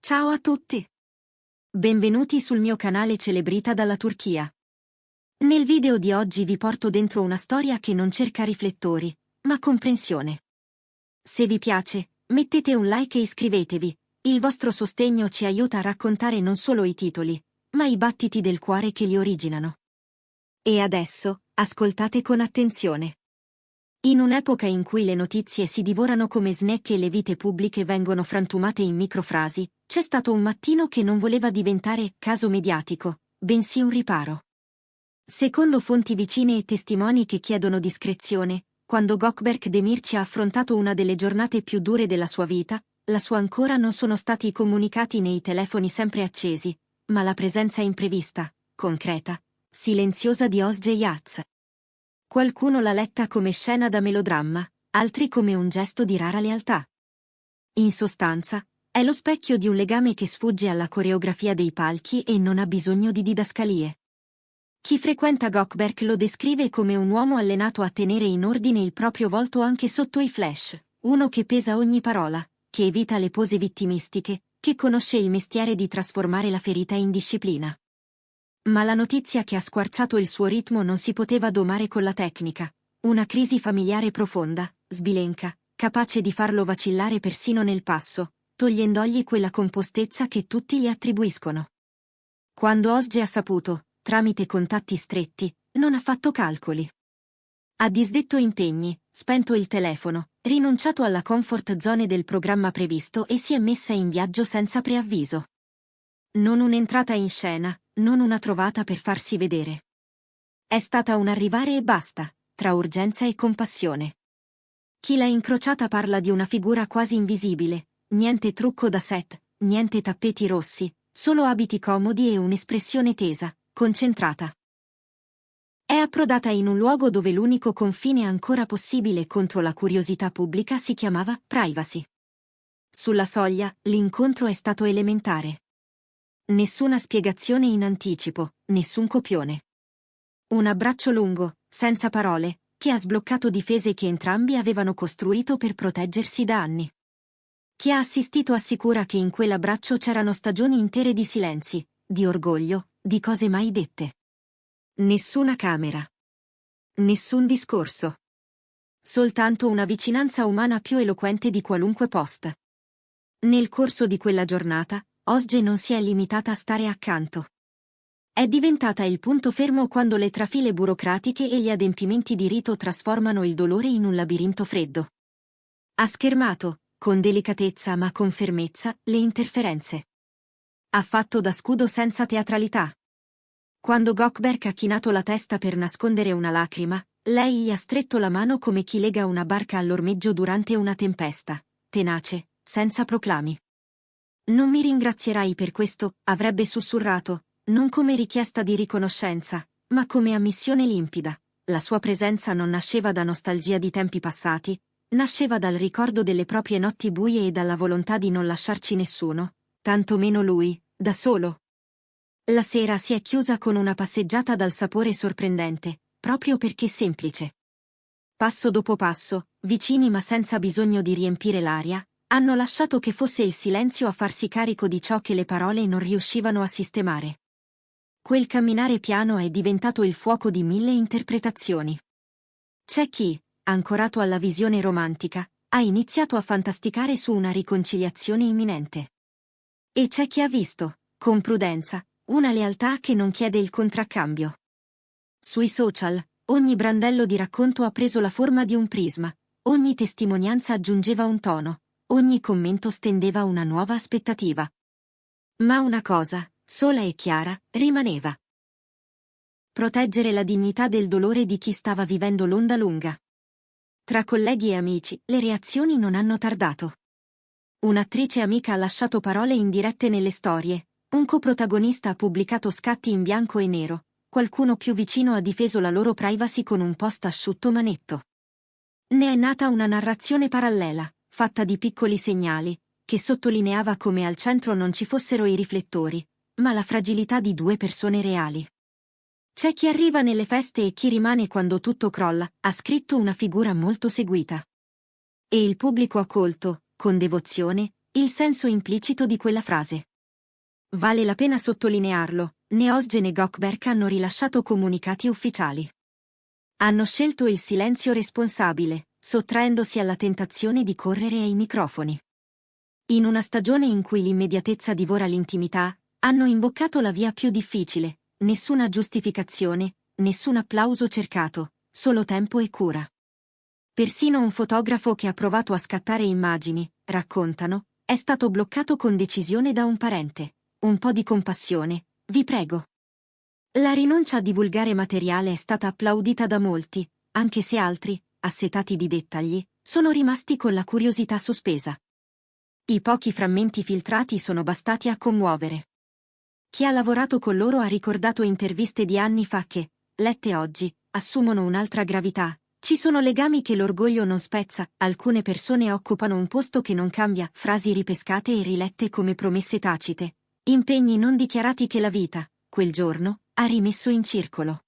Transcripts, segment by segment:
Ciao a tutti! Benvenuti sul mio canale Celebrita dalla Turchia. Nel video di oggi vi porto dentro una storia che non cerca riflettori, ma comprensione. Se vi piace, mettete un like e iscrivetevi, il vostro sostegno ci aiuta a raccontare non solo i titoli, ma i battiti del cuore che li originano. E adesso, ascoltate con attenzione. In un'epoca in cui le notizie si divorano come snack e le vite pubbliche vengono frantumate in microfrasi, c'è stato un mattino che non voleva diventare caso mediatico, bensì un riparo. Secondo fonti vicine e testimoni che chiedono discrezione, quando Gökberk Demirci ha affrontato una delle giornate più dure della sua vita, la sua ancora non sono stati i comunicati né i telefoni sempre accesi, ma la presenza imprevista, concreta, silenziosa di Özge Yaz. Qualcuno l'ha letta come scena da melodramma, altri come un gesto di rara lealtà. In sostanza, è lo specchio di un legame che sfugge alla coreografia dei palchi e non ha bisogno di didascalie. Chi frequenta Gökberk lo descrive come un uomo allenato a tenere in ordine il proprio volto anche sotto i flash, uno che pesa ogni parola, che evita le pose vittimistiche, che conosce il mestiere di trasformare la ferita in disciplina. Ma la notizia che ha squarciato il suo ritmo non si poteva domare con la tecnica. Una crisi familiare profonda, sbilenca, capace di farlo vacillare persino nel passo, togliendogli quella compostezza che tutti gli attribuiscono. Quando Özge ha saputo, tramite contatti stretti, non ha fatto calcoli. Ha disdetto impegni, spento il telefono, rinunciato alla comfort zone del programma previsto e si è messa in viaggio senza preavviso. Non un'entrata in scena, non una trovata per farsi vedere. È stata un arrivare e basta, tra urgenza e compassione. Chi l'ha incrociata parla di una figura quasi invisibile, niente trucco da set, niente tappeti rossi, solo abiti comodi e un'espressione tesa, concentrata. È approdata in un luogo dove l'unico confine ancora possibile contro la curiosità pubblica si chiamava privacy. Sulla soglia, l'incontro è stato elementare. Nessuna spiegazione in anticipo, nessun copione. Un abbraccio lungo, senza parole, che ha sbloccato difese che entrambi avevano costruito per proteggersi da anni. Chi ha assistito assicura che in quell'abbraccio c'erano stagioni intere di silenzi, di orgoglio, di cose mai dette. Nessuna camera. Nessun discorso. Soltanto una vicinanza umana più eloquente di qualunque post. Nel corso di quella giornata, Özge non si è limitata a stare accanto. È diventata il punto fermo quando le trafile burocratiche e gli adempimenti di rito trasformano il dolore in un labirinto freddo. Ha schermato, con delicatezza ma con fermezza, le interferenze. Ha fatto da scudo senza teatralità. Quando Gökberk ha chinato la testa per nascondere una lacrima, lei gli ha stretto la mano come chi lega una barca all'ormeggio durante una tempesta, tenace, senza proclami. Non mi ringrazierai per questo, avrebbe sussurrato, non come richiesta di riconoscenza, ma come ammissione limpida. La sua presenza non nasceva da nostalgia di tempi passati, nasceva dal ricordo delle proprie notti buie e dalla volontà di non lasciarci nessuno, tanto meno lui, da solo. La sera si è chiusa con una passeggiata dal sapore sorprendente, proprio perché semplice. Passo dopo passo, vicini ma senza bisogno di riempire l'aria, hanno lasciato che fosse il silenzio a farsi carico di ciò che le parole non riuscivano a sistemare. Quel camminare piano è diventato il fuoco di 1000 interpretazioni. C'è chi, ancorato alla visione romantica, ha iniziato a fantasticare su una riconciliazione imminente. E c'è chi ha visto, con prudenza, una lealtà che non chiede il contraccambio. Sui social, ogni brandello di racconto ha preso la forma di un prisma, ogni testimonianza aggiungeva un tono, ogni commento stendeva una nuova aspettativa. Ma una cosa, sola e chiara, rimaneva. Proteggere la dignità del dolore di chi stava vivendo l'onda lunga. Tra colleghi e amici, le reazioni non hanno tardato. Un'attrice amica ha lasciato parole indirette nelle storie, un coprotagonista ha pubblicato scatti in bianco e nero, qualcuno più vicino ha difeso la loro privacy con un post asciutto ma netto. Ne è nata una narrazione parallela, fatta di piccoli segnali, che sottolineava come al centro non ci fossero i riflettori, ma la fragilità di due persone reali. C'è chi arriva nelle feste e chi rimane quando tutto crolla, ha scritto una figura molto seguita. E il pubblico ha colto, con devozione, il senso implicito di quella frase. Vale la pena sottolinearlo, né Ozgen né Gökberk hanno rilasciato comunicati ufficiali. Hanno scelto il silenzio responsabile, sottraendosi alla tentazione di correre ai microfoni. In una stagione in cui l'immediatezza divora l'intimità, hanno imboccato la via più difficile, nessuna giustificazione, nessun applauso cercato, solo tempo e cura. Persino un fotografo che ha provato a scattare immagini, raccontano, è stato bloccato con decisione da un parente. Un po' di compassione, vi prego. La rinuncia a divulgare materiale è stata applaudita da molti, anche se altri, assetati di dettagli, sono rimasti con la curiosità sospesa. I pochi frammenti filtrati sono bastati a commuovere. Chi ha lavorato con loro ha ricordato interviste di anni fa che, lette oggi, assumono un'altra gravità. Ci sono legami che l'orgoglio non spezza, alcune persone occupano un posto che non cambia, frasi ripescate e rilette come promesse tacite. Impegni non dichiarati che la vita, quel giorno, ha rimesso in circolo.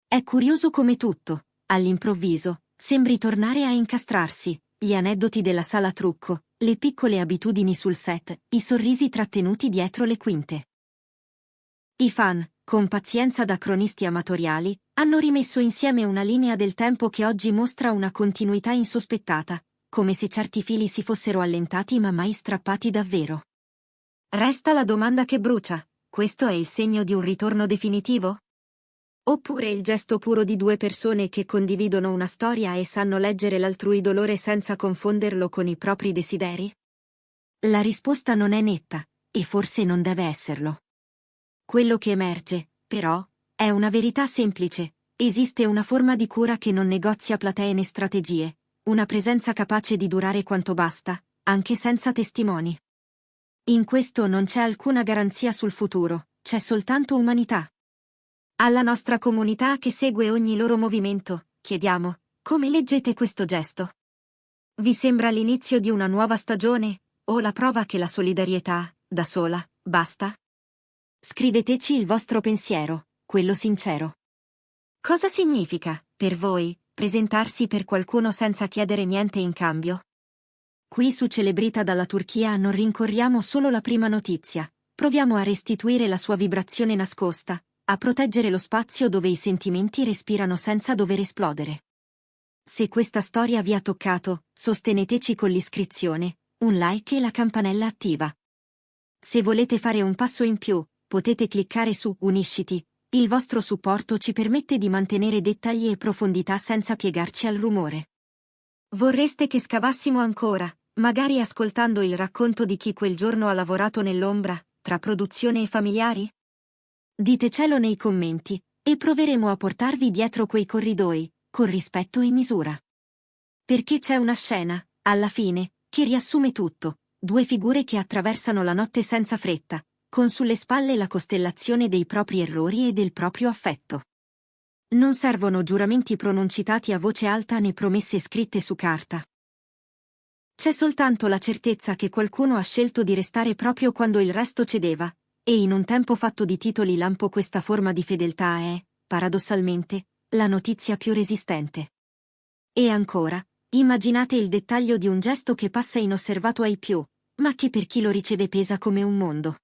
È curioso come tutto, all'improvviso, sembri tornare a incastrarsi, gli aneddoti della sala trucco, le piccole abitudini sul set, i sorrisi trattenuti dietro le quinte. I fan, con pazienza da cronisti amatoriali, hanno rimesso insieme una linea del tempo che oggi mostra una continuità insospettata, come se certi fili si fossero allentati ma mai strappati davvero. Resta la domanda che brucia: questo è il segno di un ritorno definitivo? Oppure il gesto puro di due persone che condividono una storia e sanno leggere l'altrui dolore senza confonderlo con i propri desideri? La risposta non è netta, e forse non deve esserlo. Quello che emerge, però, è una verità semplice: esiste una forma di cura che non negozia platee né strategie, una presenza capace di durare quanto basta, anche senza testimoni. In questo non c'è alcuna garanzia sul futuro, c'è soltanto umanità. Alla nostra comunità che segue ogni loro movimento, chiediamo: come leggete questo gesto? Vi sembra l'inizio di una nuova stagione, o la prova che la solidarietà, da sola, basta? Scriveteci il vostro pensiero, quello sincero. Cosa significa, per voi, presentarsi per qualcuno senza chiedere niente in cambio? Qui su Celebrita dalla Turchia non rincorriamo solo la prima notizia, proviamo a restituire la sua vibrazione nascosta, a proteggere lo spazio dove i sentimenti respirano senza dover esplodere. Se questa storia vi ha toccato, sosteneteci con l'iscrizione, un like e la campanella attiva. Se volete fare un passo in più, potete cliccare su Unisciti. Il vostro supporto ci permette di mantenere dettagli e profondità senza piegarci al rumore. Vorreste che scavassimo ancora, magari ascoltando il racconto di chi quel giorno ha lavorato nell'ombra, tra produzione e familiari? Ditecelo nei commenti, e proveremo a portarvi dietro quei corridoi, con rispetto e misura. Perché c'è una scena, alla fine, che riassume tutto: due figure che attraversano la notte senza fretta, con sulle spalle la costellazione dei propri errori e del proprio affetto. Non servono giuramenti pronunciati a voce alta né promesse scritte su carta. C'è soltanto la certezza che qualcuno ha scelto di restare proprio quando il resto cedeva, e in un tempo fatto di titoli lampo questa forma di fedeltà è, paradossalmente, la notizia più resistente. E ancora, immaginate il dettaglio di un gesto che passa inosservato ai più, ma che per chi lo riceve pesa come un mondo.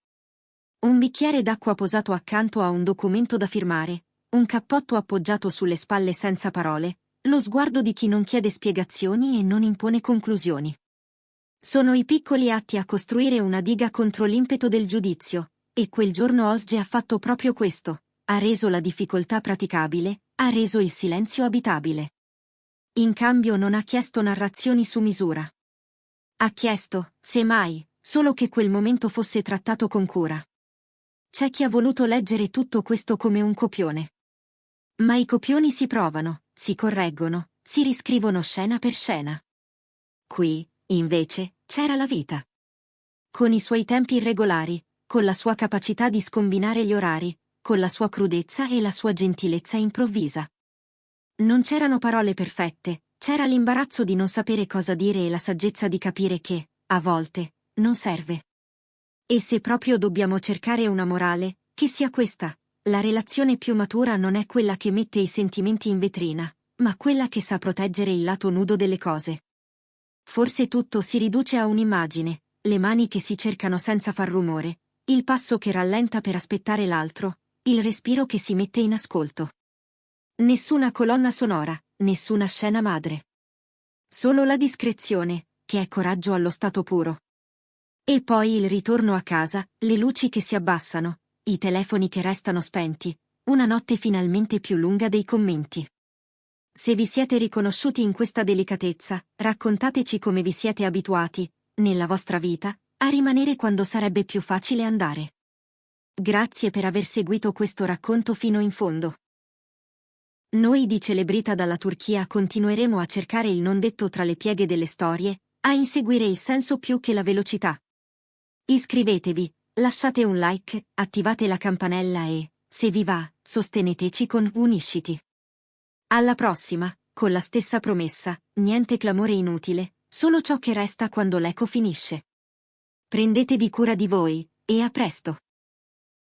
Un bicchiere d'acqua posato accanto a un documento da firmare, un cappotto appoggiato sulle spalle senza parole, lo sguardo di chi non chiede spiegazioni e non impone conclusioni. Sono i piccoli atti a costruire una diga contro l'impeto del giudizio, e quel giorno Ozge ha fatto proprio questo: ha reso la difficoltà praticabile, ha reso il silenzio abitabile. In cambio non ha chiesto narrazioni su misura. Ha chiesto, semmai, solo che quel momento fosse trattato con cura. C'è chi ha voluto leggere tutto questo come un copione. Ma i copioni si provano, si correggono, si riscrivono scena per scena. Qui, invece, c'era la vita. Con i suoi tempi irregolari, con la sua capacità di scombinare gli orari, con la sua crudezza e la sua gentilezza improvvisa. Non c'erano parole perfette, c'era l'imbarazzo di non sapere cosa dire e la saggezza di capire che, a volte, non serve. E se proprio dobbiamo cercare una morale, che sia questa: la relazione più matura non è quella che mette i sentimenti in vetrina, ma quella che sa proteggere il lato nudo delle cose. Forse tutto si riduce a un'immagine, le mani che si cercano senza far rumore, il passo che rallenta per aspettare l'altro, il respiro che si mette in ascolto. Nessuna colonna sonora, nessuna scena madre. Solo la discrezione, che è coraggio allo stato puro. E poi il ritorno a casa, le luci che si abbassano, i telefoni che restano spenti, una notte finalmente più lunga dei commenti. Se vi siete riconosciuti in questa delicatezza, raccontateci come vi siete abituati, nella vostra vita, a rimanere quando sarebbe più facile andare. Grazie per aver seguito questo racconto fino in fondo. Noi di Celebrita dalla Turchia continueremo a cercare il non detto tra le pieghe delle storie, a inseguire il senso più che la velocità. Iscrivetevi, lasciate un like, attivate la campanella e, se vi va, sosteneteci con Unisciti. Alla prossima, con la stessa promessa, niente clamore inutile, solo ciò che resta quando l'eco finisce. Prendetevi cura di voi, e a presto!